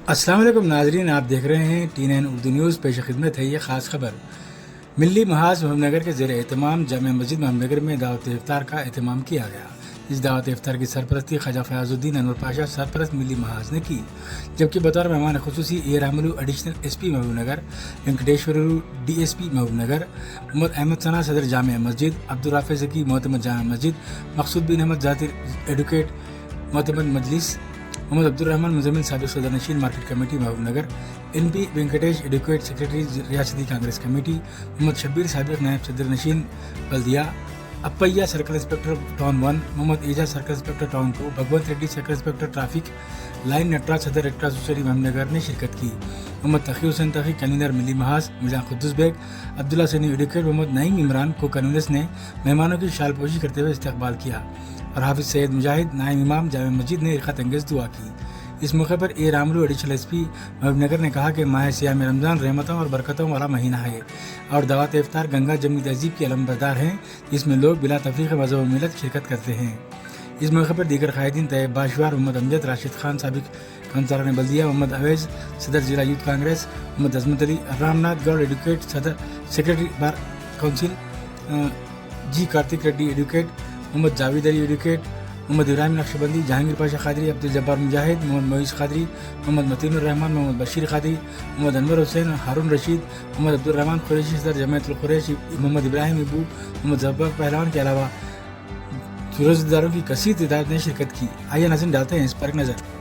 السلام علیکم ناظرین، آپ دیکھ رہے ہیں T9 اردو نیوز۔ پیش خدمت ہے یہ خاص خبر۔ ملی محاذ محمد نگر کے زیر اہتمام جامع مسجد محمد نگر میں دعوت افطار کا اہتمام کیا گیا۔ اس دعوت افطار کی سرپرستی خواجہ فیاض الدین انور پاشا سرپرست ملی محاذ نے کی، جبکہ بطور مہمان خصوصی رامولو Addtl.SP محبوب نگر، وینکٹیشور DSP محبوب نگر، محمد احمد ثنا صدر جامع مسجد، عبدالرافع ذکی معتمد جامع مسجد، مقصود بن احمد ذاکر ایڈوکیٹ معتمد مجلس، محمد عبدالرحمن مزمل سابق صدر نشین مارکیٹ کمیٹی محبوب Nagar, NP Venkatesh advocate secretary ریاستی کانگریس کمیٹی، محمد شبیر سابق نائب صدر نشین بلدیہ، Appaiah circle inspector town 1، Mohammed Ejaz circle inspector town 2، Bhagwant Reddy circle inspector traffic line Natraj صدر red cross society Mohammed Nagar نے شرکت کی۔ محمد تقی حسین تقی کنوینر ملی محاذ، میزان قدوس بیگ، عبداللہ سنی ایڈوکیٹ، محمد نعیم عمران کو کنوینرز نے مہمانوں کی شال پوشی کرتے ہوئے استقبال کیا، اور حافظ سید مجاہد نائب امام جامع مسجد نے رفعت انگیز دعا کی۔ اس موقع پر رامولو Addtl.SP محبوب نگر نے کہا کہ ماہ سیام رمضان رحمتوں اور برکتوں والا مہینہ ہے، اور دعوت افطار گنگا جمنی تہذیب کی علم بردار ہیں، جس میں لوگ بلا تفریق مذہب و ملت شرکت کرتے ہیں۔ اس موقع پر دیگر قائدین طیب باشوار، محمد امجد، راشد خان سابق کونسلر بلدیہ، محمد اویز صدر ضلع یوتھ کانگریس، محمد عظمت علی، رام ناتھ گوڑ ایڈوکیٹ صدر secretary bar council, Karthik Reddy advocate, Mohammed Javed Ali advocate, Mohammed Ibrahim Naqshbandi, Jahangir Pasha Qadri, Abdul Jabbar Mujahid, Mohammed Moiz Qadri, Mohammed Mateen Ur Rahman, Mohammed Bashir Qadri, Mohammed Anwar Hussain, Haroon Rasheed, Mohammed Abdul Rahman Qureshi صدر جمعیت القریش، محمد ابراہیم ابو، محمد ظفر پہلوان کے علاوہ روزہ داروں کی کثیر تعداد نے شرکت کی۔ آئیے ناظرین ڈالتے ہیں اس پر ایک نظر۔